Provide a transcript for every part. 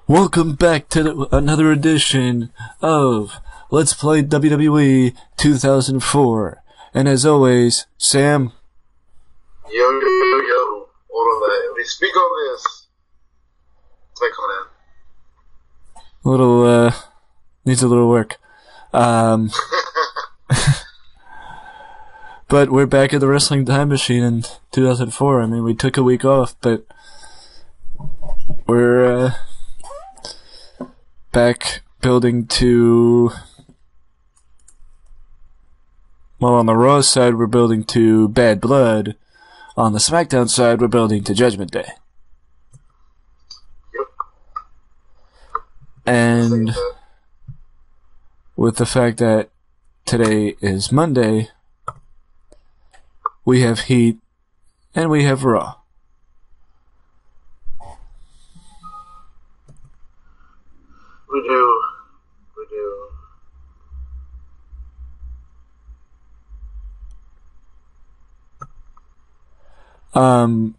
Welcome back to another edition of Let's Play WWE 2004. And as always, Sam. Yo, yo, yo, yo. Hold on, let me speak on this. What's that called? Needs a little work. But we're back at the Wrestling Time Machine in 2004. I mean, we took a week off, but we're, back building to, well, on the Raw side, we're building to Bad Blood. On the SmackDown side, we're building to Judgment Day. Yep. And with the fact that today is Monday, we have Heat and we have Raw. We do.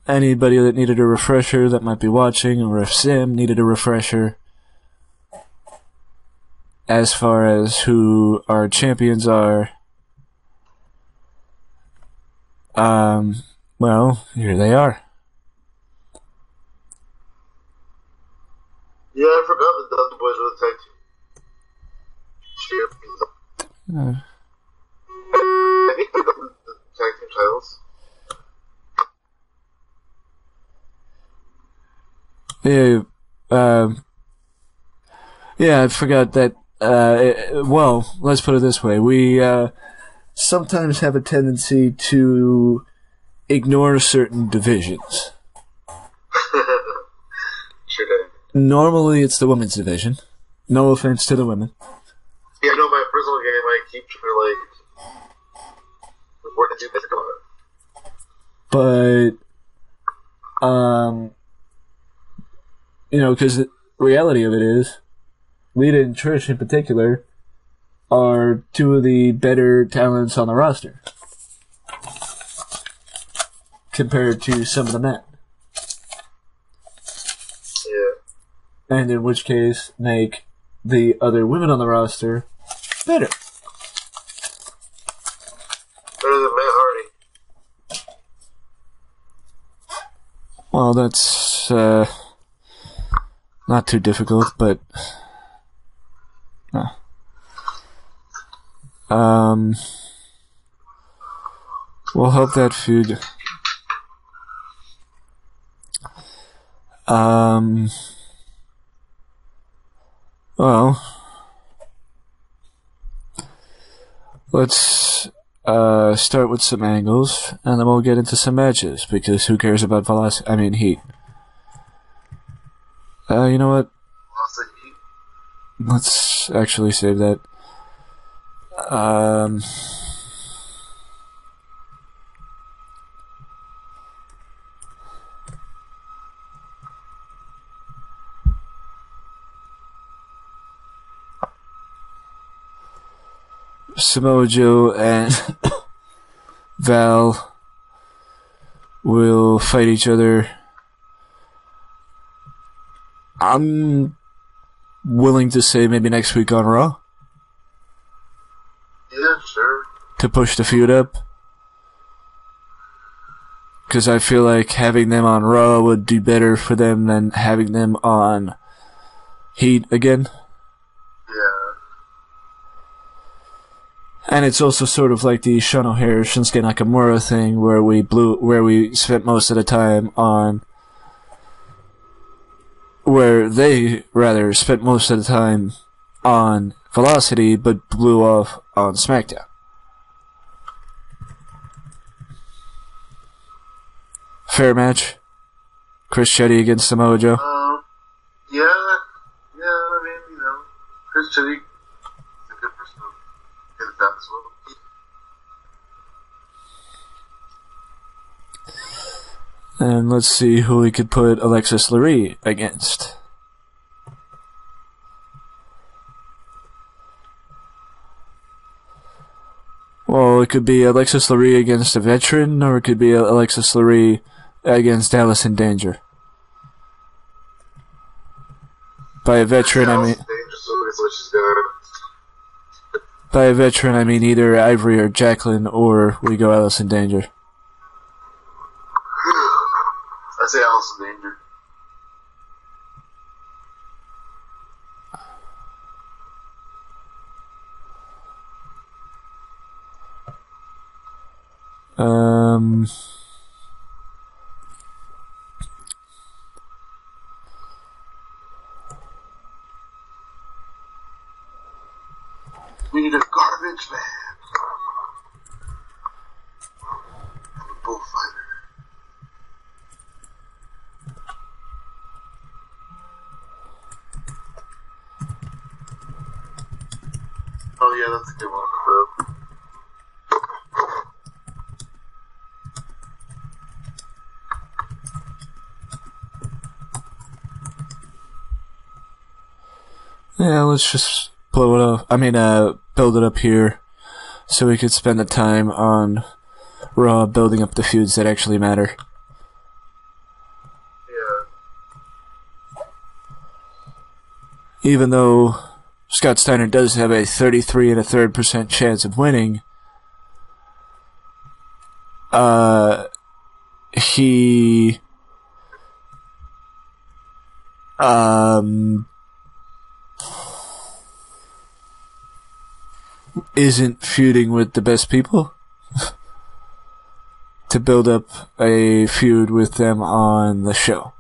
Anybody that needed a refresher that might be watching, or if Sim needed a refresher as far as who our champions are, well, here they are. Yeah, I forgot that the other boys were the tag team. I think they got the tag team titles. Yeah, I forgot that, well, let's put it this way. We, sometimes have a tendency to ignore certain divisions. Sure did. Normally, it's the women's division. No offense to the women. Yeah, I know my personal game, I keep trying to, report to you guys about it. But, you know, because the reality of it is, Lita and Trish in particular are two of the better talents on the roster compared to some of the men. Yeah. And in which case, make the other women on the roster better. Better than Matt Hardy. Well, that's, not too difficult, but no. We'll hope that feud. Well, let's start with some angles, and then we'll get into some matches, because who cares about velocity? I mean, Heat. You know what? Let's actually save that. Samoa Joe and Val will fight each other. I'm willing to say maybe next week on Raw. Yeah, sure. To push the feud up. Because I feel like having them on Raw would do better for them than having them on Heat again. Yeah. And it's also sort of like the Sean O'Haire, Shinsuke Nakamura thing where we spent most of the time on, where they rather spent most of the time on Velocity but blew off on SmackDown. Fair match. Chris Chetty against Samoa Joe. Yeah, I mean, Chris Chetty is a good person to get it done as well. And let's see who we could put Alexis Lurie against. Well, it could be Alexis Lurie against a veteran, or it could be Alexis Lurie against Allison Danger. By a veteran, I mean... By a veteran, I mean either Ivory or Jacqueline, or we go Allison Danger. I say Allison Danger. We need a garbage man. And a bullfighter. Oh yeah, that's a good one, bro. Yeah, let's just blow it up. I mean, build it up here so we could spend the time on Raw building up the feuds that actually matter. Yeah. Even though Scott Steiner does have a 33 1/3% chance of winning, he isn't feuding with the best people to build up a feud with them on the show.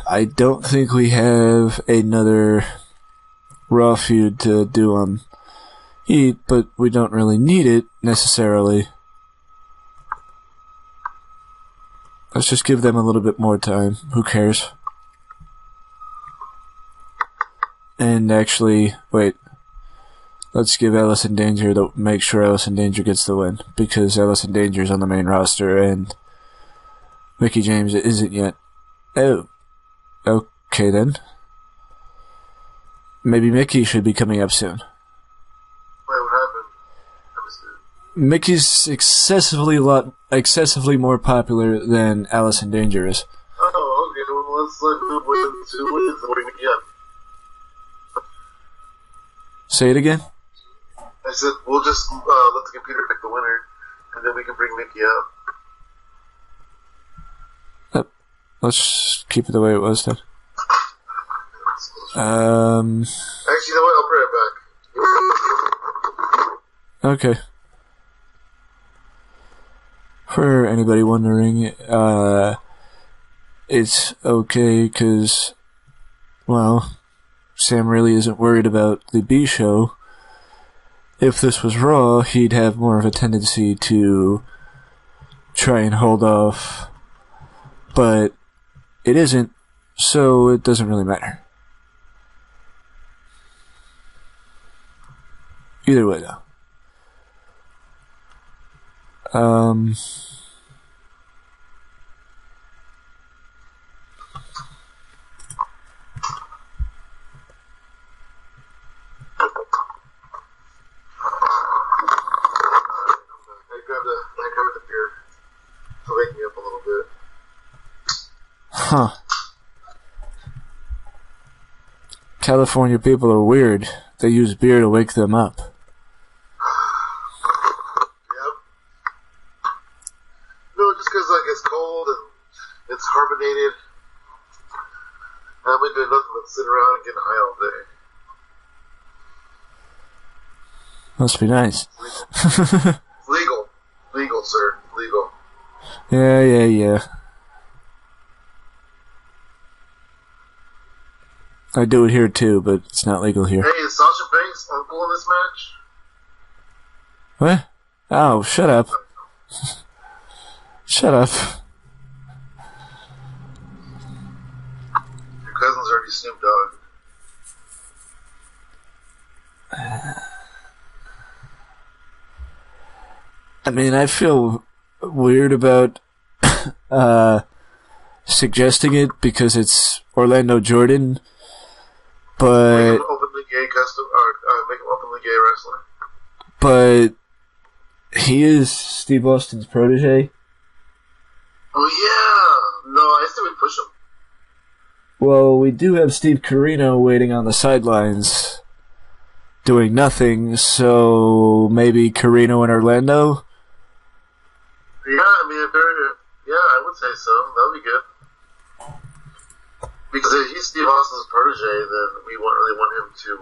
I don't think we have another Raw feud to do on Heat, but we don't really need it necessarily. Let's just give them a little bit more time. Who cares? And actually, wait. Let's give Allison Danger to make sure Allison Danger gets the win, because Allison Danger is on the main roster and Mickie James isn't yet. Oh. Okay then. Maybe Mickie should be coming up soon. Wait, what happened? I missed it. Mickey's excessively more popular than Allison Danger is. Oh, okay, well, let's let who wins the winning again. Say it again? I said, we'll just let the computer pick the winner, and then we can bring Mickie up. Let's keep it the way it was then. Actually, you know what? I'll bring it back. Okay. For anybody wondering, it's okay because, well, Sam really isn't worried about the B show. If this was Raw, he'd have more of a tendency to try and hold off, but it isn't, so it doesn't really matter. Either way, though. I grabbed the beer to wake me up a little bit. Huh. California people are weird. They use beer to wake them up. Yep. No, just because like it's cold and it's carbonated. I've been doing nothing but sit around and getting high all day. Must be nice. Legal. Legal, sir. Legal. Yeah. I do it here too, but it's not legal here. Hey, is Sasha Banks' uncle in this match? What? Oh, shut up. Shut up. Your cousin's already Snoop Dogg. I mean, I feel weird about suggesting it because it's Orlando Jordan, but make him openly gay custom, or make him openly gay wrestler. but He is Steve Austin's protege. Oh yeah, no, I still would push him. Well, we do have Steve Corino waiting on the sidelines, doing nothing. So maybe Corino and Orlando. Yeah, I mean, I would say so. That would be good. Because if he's Steve Austin's protege, then we really want him to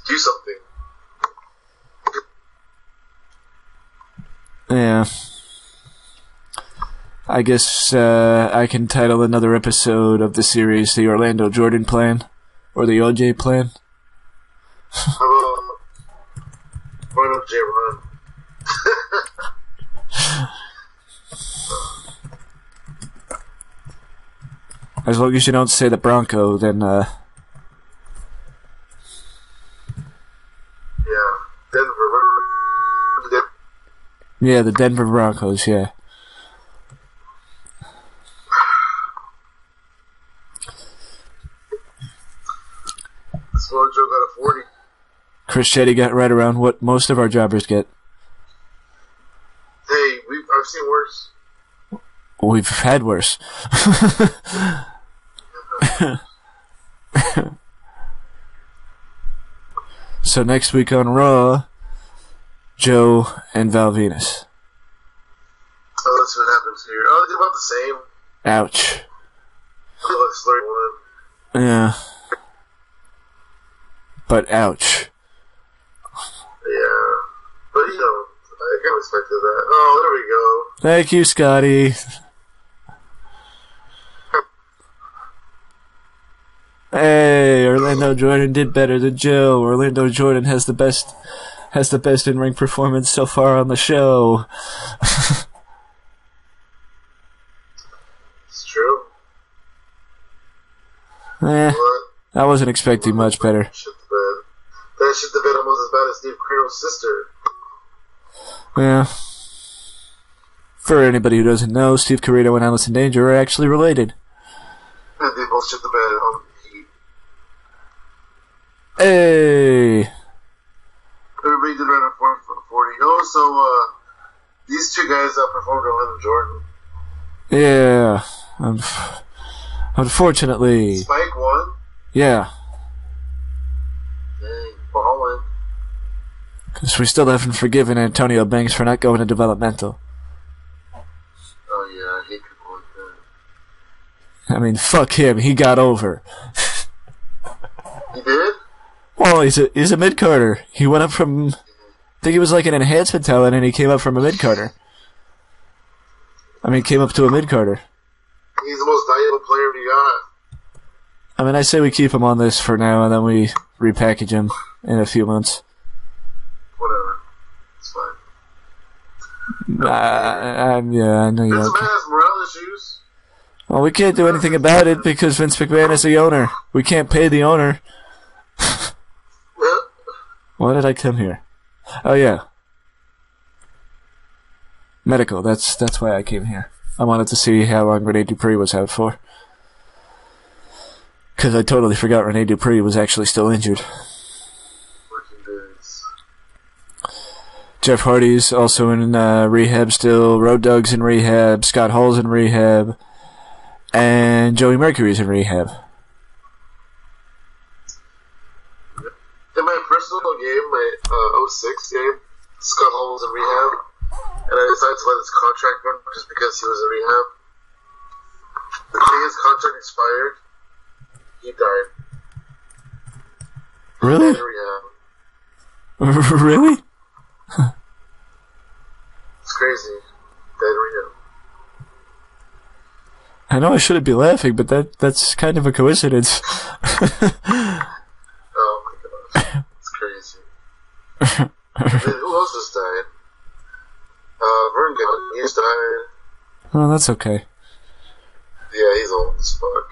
do something. Yeah. I guess I can title another episode of the series the Orlando Jordan Plan, or the OJ Plan. How about OJ Run? As long as you don't say the Bronco, then yeah, Denver. Yeah, the Denver Broncos, yeah. Slow Joe got a 40. Chris Shetty got right around what most of our jobbers get. Hey, I've seen worse. We've had worse. So next week on Raw, Joe and Val Venus. Oh, that's what happens here. Oh, they're about the same. Ouch. I feel like slurry one. Yeah. But ouch. Yeah. But, you know, I kind of expected that. Oh, there we go. Thank you, Scotty. Hey, Orlando Jordan did better than Joe. Orlando Jordan has the best in-ring performance so far on the show. It's true. Eh, What? I wasn't expecting much better. Shit the bed. That shit the bed almost as bad as Steve Carell's sister. Yeah. For anybody who doesn't know, Steve Corino and Allison Danger are actually related. And they both shit the bed on heat. Hey! Everybody did around a 40. Oh, so, these two guys outperformed Orlando Jordan. Yeah. Unfortunately. Spike won? Yeah. Dang, ballin'. Because we still haven't forgiven Antonio Banks for not going to developmental. Oh yeah, I hate people like that. I mean, fuck him. He got over. He did? Well, he's a mid-carder. He went up from... I think he was like an enhancement talent, and he came up from a mid-carder. I mean, came up to a mid-carder. He's the most valuable player we got. I mean, I say we keep him on this for now, and then we repackage him in a few months. Whatever. It's fine. Yeah, I know you Vince don't. McMahon has morale issues. Well, we can't do anything about it because Vince McMahon is the owner. We can't pay the owner. Why did I come here? Oh, yeah. Medical, that's why I came here. I wanted to see how long Rene Dupree was out for. Because I totally forgot Rene Dupree was actually still injured. Working days. Jeff Hardy's also in rehab still. Road Dogg's in rehab. Scott Hall's in rehab. And Joey Mercury's in rehab. In my personal game, my 06 game, Scott Hall was in rehab, and I decided to let his contract run just because he was in rehab. The day his contract expired, he died. Really? In rehab. Really? It's crazy. Dead in rehab. I know I shouldn't be laughing, but that's kind of a coincidence. Oh my gosh. It's crazy. Who else just died? Vern Gagne died. Oh, that's okay. Yeah, he's old as fuck.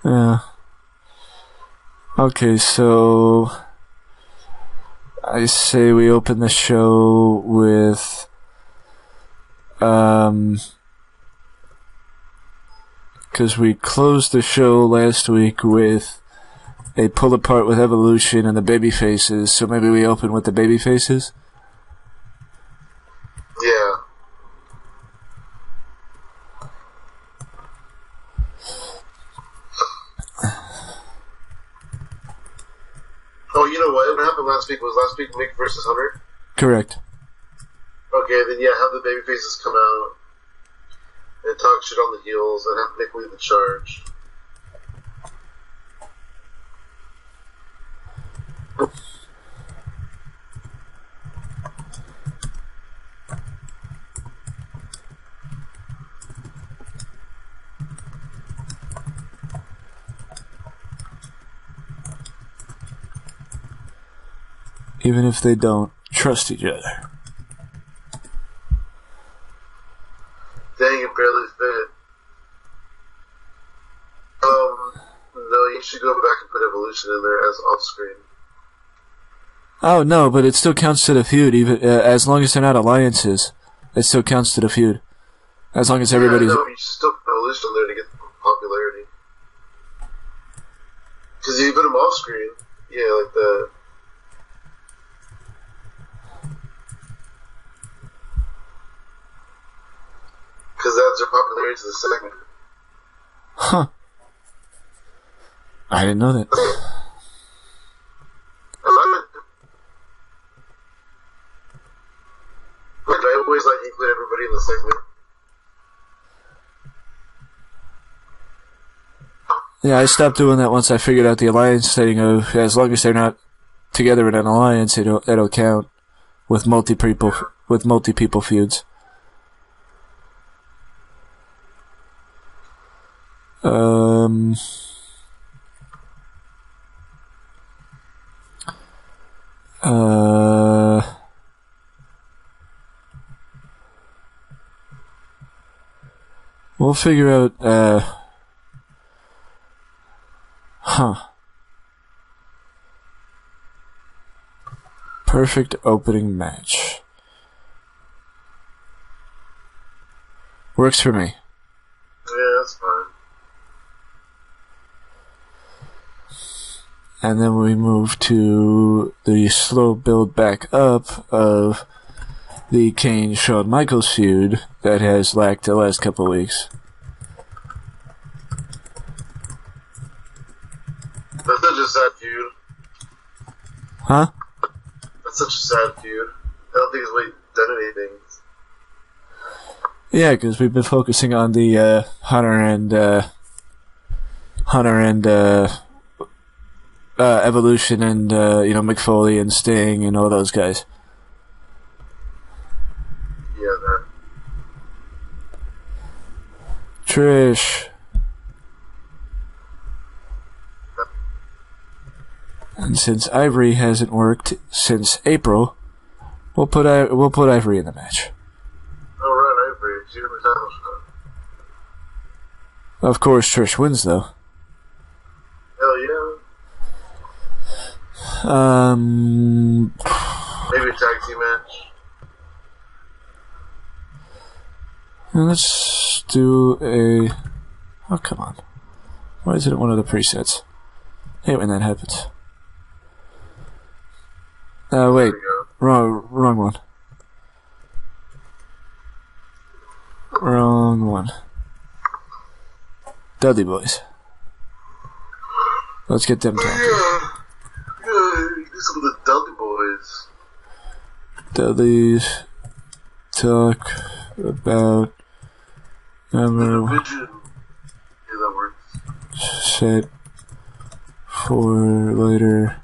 Yeah. Okay, so I say we open the show with because we closed the show last week with a pull apart with Evolution and the baby faces, so maybe we open with the baby faces. Yeah. Oh, you know what? What happened last week was Mick versus Hunter? Correct. Okay, then yeah, have the babyfaces come out and talk shit on the heels and have Mick lead the charge. Even if they don't trust each other. Dang, it barely fit. No, you should go back and put Evolution in there as off-screen. Oh, no, but it still counts to the feud, even as long as they're not alliances. It still counts to the feud. As long as everybody's... Yeah, no, you should still put Evolution there to get popularity. Because you put them off-screen, yeah, like the... Because that adds their popularity to the segment. Huh. I didn't know that. I always like to include everybody in the segment. Yeah, I stopped doing that once I figured out the alliance thing of as long as they're not together in an alliance, it'll count with multi-people feuds. We'll figure out, perfect opening match. Works for me. Yeah, that's fine. And then we move to the slow build back up of the Kane-Shawn Michaels feud that has lacked the last couple of weeks. That's such a sad feud. Huh? That's such a sad feud. I don't think it's really done anything. Yeah, because we've been focusing on the Hunter and Evolution and Mick Foley and Sting and all those guys. Yeah, that. Trish. And since Ivory hasn't worked since April, we'll put Ivory in the match. Oh, right, Ivory. She never title shot. Of course, Trish wins though. Hell yeah. Maybe a tag team match. Let's do a... Oh, come on. Why is it one of the presets? I hate when that happens. Wait. Wrong one. Wrong one. Dudley Boys. Let's get them talking. Yeah, do some of the Dudley Boys. Dudley's talk about number Vision. Yeah, that works. set for later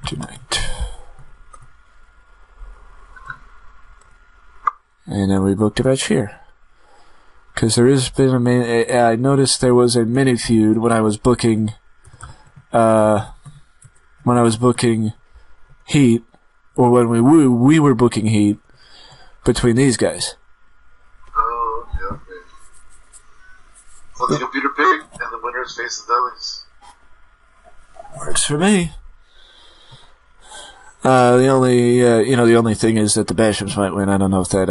tonight. And then we booked a match here. Because there has been I noticed there was a mini feud when I was booking Heat, or when we were booking Heat between these guys. Oh, okay. So the computer pig and the winner's face the Dudleys. Works for me. The only thing is that the Bashams might win. I don't know if that,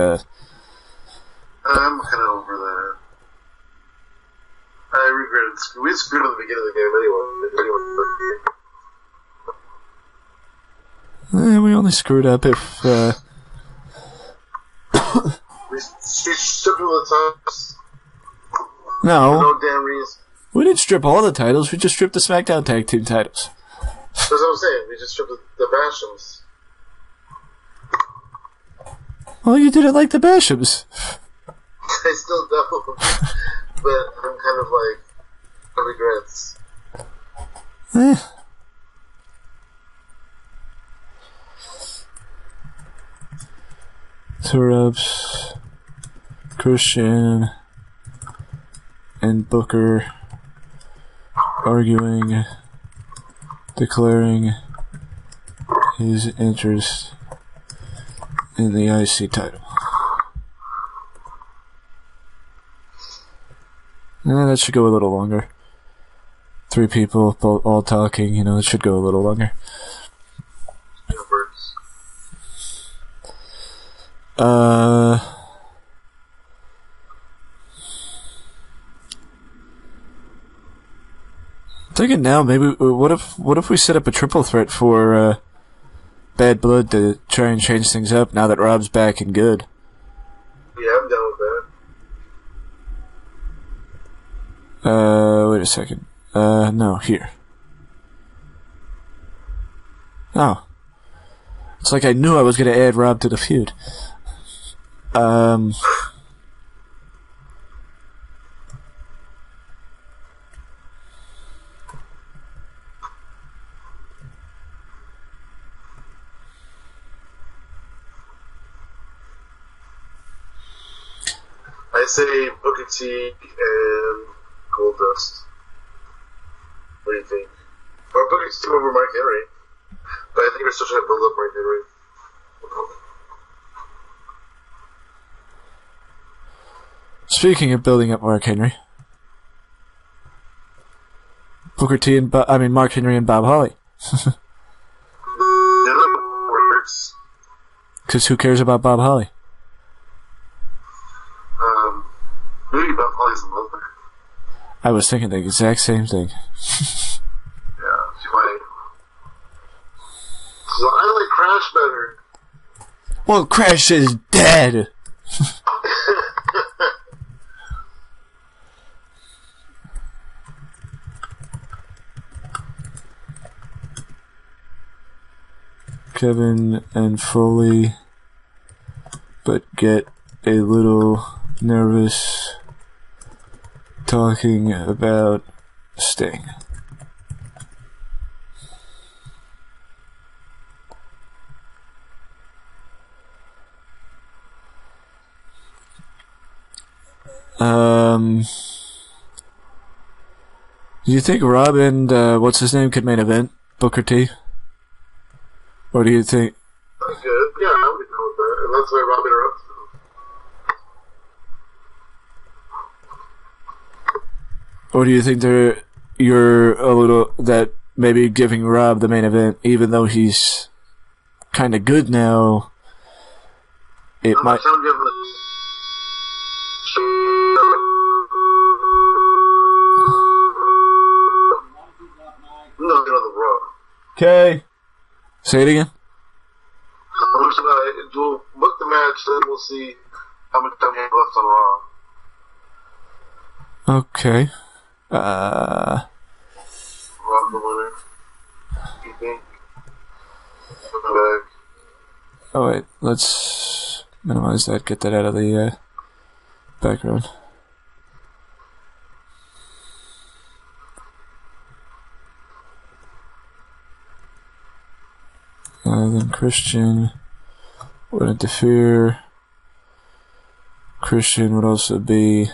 I'm kind of over that. I regretted we screwed at the beginning of the game anyway. we only screwed up if, She stripped all the times. No. No damn reason. We didn't strip all the titles, we just stripped the SmackDown Tag Team titles. That's what I'm saying. We just stripped the Bashams. Well, you didn't like the Bashams. I still don't. But I'm kind of like, regrets. Turrups, Christian, and Booker arguing, declaring his interest in the IC title. That should go a little longer. 3 people all talking, it should go a little longer. I'm thinking now, maybe, what if we set up a triple threat for, Bad Blood to try and change things up now that Rob's back and good? Yeah, I'm down with that. Wait a second. No, here. Oh. It's like I knew I was gonna add Rob to the feud. I say Booker T and Goldust. What do you think? Or Booker T over Mark Henry. But I think we're still trying to build up Mark Henry. Speaking of building up Mark Henry, Booker T and Mark Henry and Bob Holly. Works. Because who cares about Bob Holly? Maybe Bob Holly's a mother. I was thinking the exact same thing. Yeah, she might. So I like Crash better. Well, Crash is dead. Kevin and Foley, but get a little nervous talking about Sting. Do you think Rob and what's his name could main event Booker T? Or do you think? That's good. Yeah, I would go with that. And that's why Rob interrupted him. Or do you think you're a little that maybe giving Rob the main event, even though he's kind of good now, it might. Okay. Say it again. We'll book the match, then we'll see how much time we have left on Raw. Okay. Rob the winner. You think? Oh wait, let's minimize that. Get that out of the background. Then Christian would interfere. Christian would also be.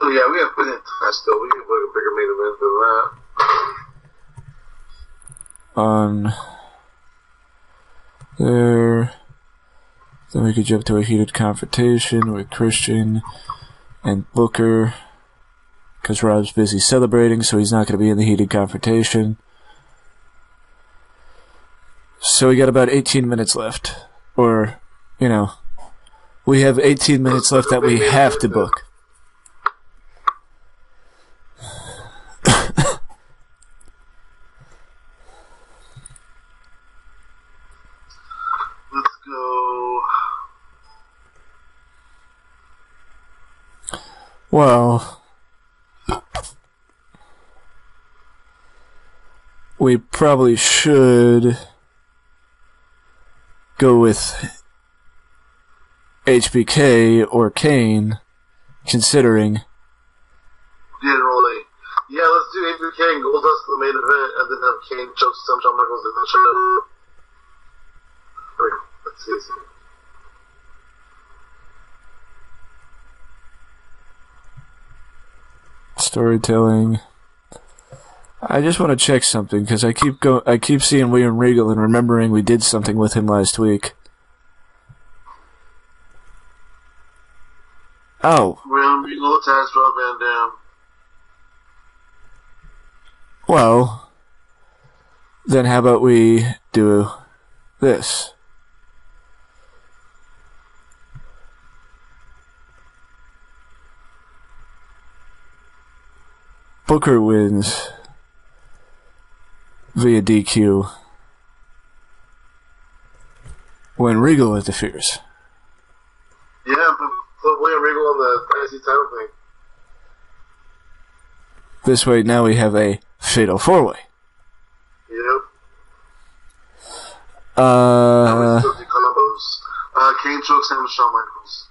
Oh yeah, we have put in time still. We can book a bigger main event than that. On there. Then we could jump to a heated confrontation with Christian and Booker. Because Rob's busy celebrating, so he's not going to be in the heated confrontation. So we got about 18 minutes left. Or, we have 18 minutes left that we have to book. Let's go. we probably should go with HBK or Kane, considering. Didn't really. Yeah, let's do HBK and Goldust for the main event, and then have Kane choke some Shawn Michaels in the show. Let's see. Storytelling. I just want to check something because I keep seeing William Regal and remembering we did something with him last week. Oh. William Regal attacks Rob Van Dam. Well, then how about we do this? Booker wins via DQ when Regal interferes. Yeah, put William Regal on the IC title thing. This way, now we have a fatal four-way. Yep. Combos. Kane chokes him with Shawn Michaels.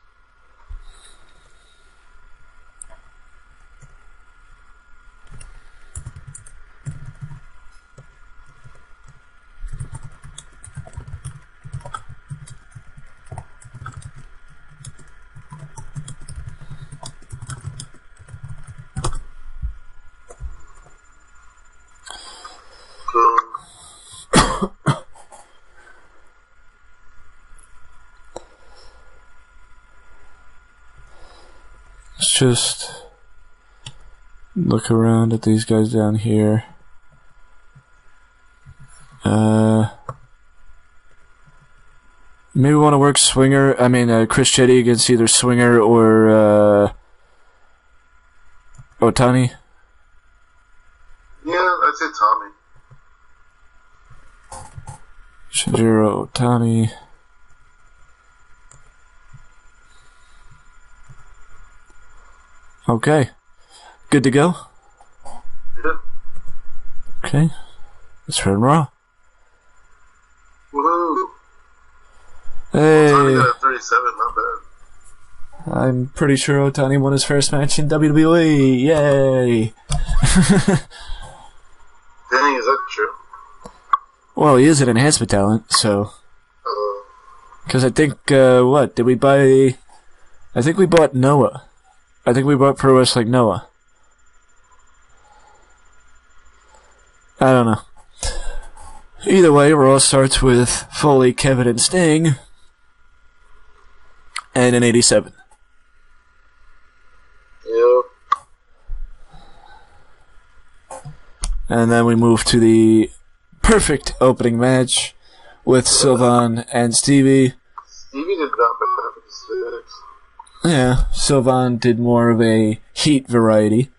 Let's just look around at these guys down here. Maybe we want to work Swinger. I mean, Chris Chetty against either Swinger or Otani. Yeah, I'd say Tommy. Shinjiro Otani. Okay. Good to go? Yep. Okay. Let's run Raw. Woohoo! Hey. Otani got a 37, not bad. I'm pretty sure Otani won his first match in WWE. Yay! Dang, is that true? Well, he is an enhancement talent, so. Because I think, what? Did we buy. I think we bought Noah. I think we bought Pro Wrestling Noah. I don't know. Either way, Raw starts with Foley, Kevin, and Sting. And an 87. Yep. And then we move to the perfect opening match with Sylvan and Stevie. Stevie did not bad with the six. Yeah, Sylvan did more of a heat variety.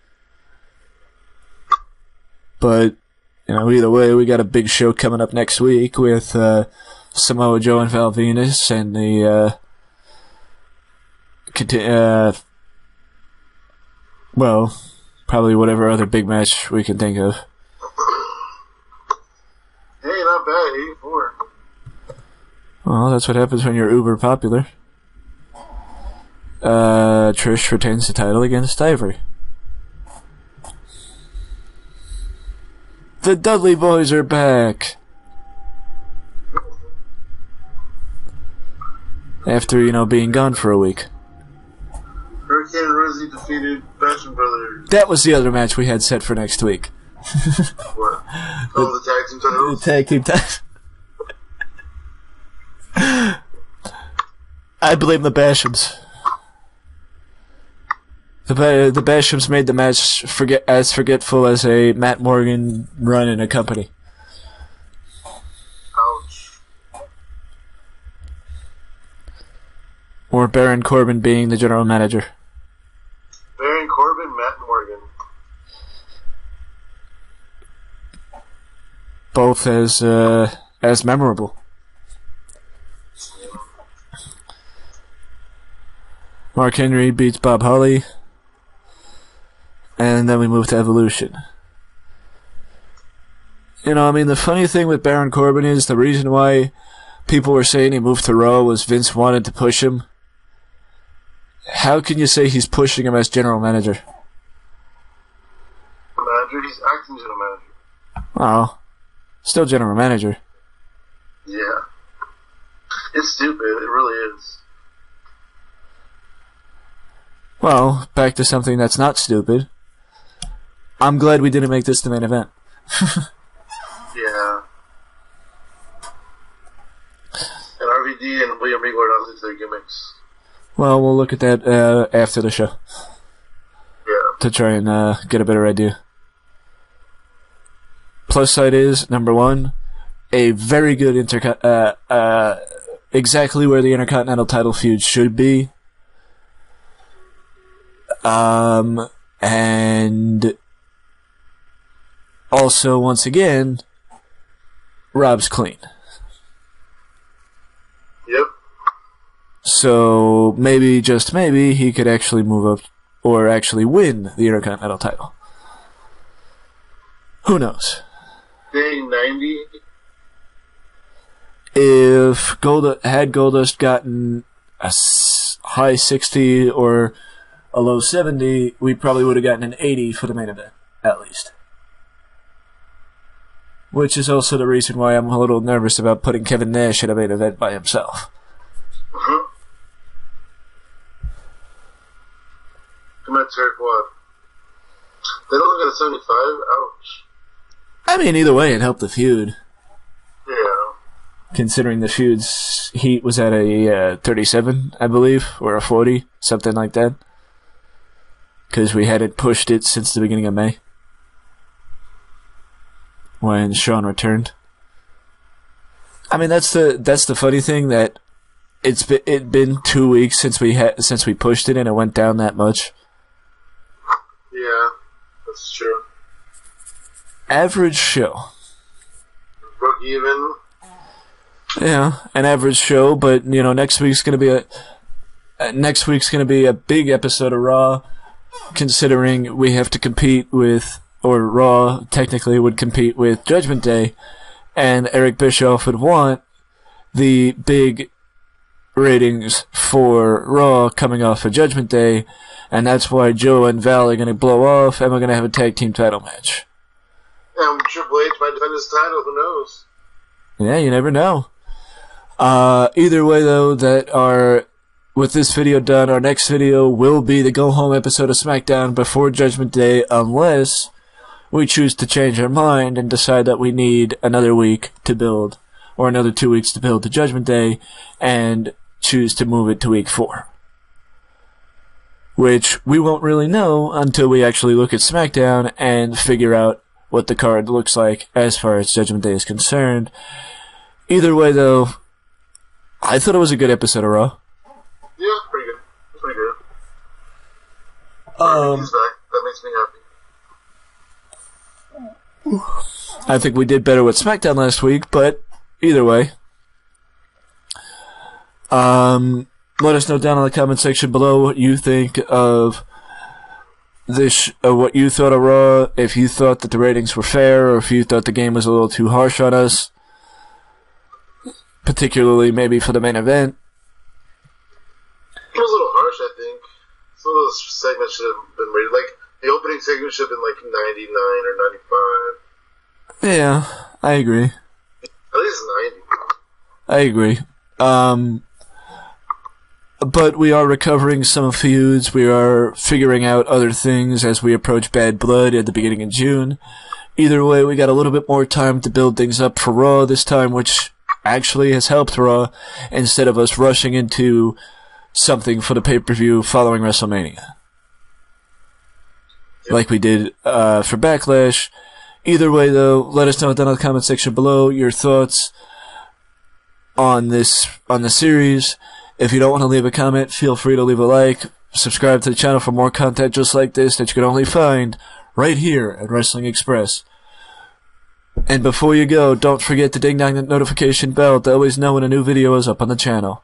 But, you know, either way, we got a big show coming up next week with Samoa Joe and Val Venus and the well, probably whatever other big match we can think of. Hey, not bad, 84. Well, that's what happens when you're uber popular. Trish retains the title against Ivory. The Dudley Boys are back! After, you know, being gone for a week. Hurricane and Rosie defeated Basham Brothers. That was the other match we had set for next week. What? Oh, the tag team titles? The tag team titles. I blame the Bashams. The Bashams made the match as forgetful as a Matt Morgan run in a company. Ouch. Or Baron Corbin being the general manager. Baron Corbin, Matt Morgan. Both as memorable. Mark Henry beats Bob Holly. And then we move to Evolution. You know, I mean, the funny thing with Baron Corbin is the reason why people were saying he moved to Raw was Vince wanted to push him. How can you say he's pushing him as general manager? Manager? He's acting general manager. Oh, still general manager. Yeah. It's stupid. It really is. Well, back to something that's not stupid. I'm glad we didn't make this the main event. Yeah. And RVD and William Regal are not into their gimmicks. Well, we'll look at that after the show. Yeah. To try and get a better idea. Plus side is, number one, a very good exactly where the Intercontinental title feud should be. And also, once again, Rob's clean. Yep. So, maybe, just maybe, he could actually move up, or actually win the Intercontinental title. Who knows? Dang, 90? If Goldust gotten a high 60 or a low 70, we probably would have gotten an 80 for the main event, at least. Which is also the reason why I'm a little nervous about putting Kevin Nash in a main event by himself. Mm-hmm. Commentator what? They don't get a 75? Ouch. I mean, either way, it helped the feud. Yeah. Considering the feud's heat was at a 37, I believe, or a 40, something like that. Because we hadn't pushed it since the beginning of May. When Shawn returned. I mean, that's the funny thing, that it's been 2 weeks since we pushed it, and it went down that much. Yeah, that's true. Average show. Broke even. Yeah, an average show, but you know, next week's gonna be a big episode of Raw, considering we have to compete with, or Raw technically would compete with Judgment Day, and Eric Bischoff would want the big ratings for Raw coming off of Judgment Day, and that's why Joe and Val are going to blow off, and we're going to have a tag team title match. And Triple H might defend his title, who knows? Yeah, you never know. Either way, though, with this video done, our next video will be the go-home episode of SmackDown before Judgment Day, unless we choose to change our mind and decide that we need another week to build, or another 2 weeks to build to Judgment Day, and choose to move it to week 4. Which we won't really know until we actually look at SmackDown and figure out what the card looks like as far as Judgment Day is concerned. Either way, though, I thought it was a good episode of Raw. Yeah, pretty good. Pretty good. He's back. That makes me happy. I think we did better with SmackDown last week, but either way. Let us know down in the comment section below what you think of this, what you thought of Raw, if you thought that the ratings were fair, or if you thought the game was a little too harsh on us, particularly maybe for the main event. It was a little harsh, I think. Some of those segments should have been rated. Like, the opening segment should have been like 99 or 95. Yeah, I agree. At least 90. I agree. But we are recovering some feuds. We are figuring out other things as we approach Bad Blood at the beginning of June. Either way, we got a little bit more time to build things up for Raw this time, which actually has helped Raw, instead of us rushing into something for the pay-per-view following WrestleMania. Like we did for Backlash. Either way, though, let us know down in the comment section below your thoughts on the series. If you don't want to leave a comment, feel free to leave a like. Subscribe to the channel for more content just like this that you can only find right here at Wrestling Express. And before you go, don't forget to ding dong that notification bell to always know when a new video is up on the channel.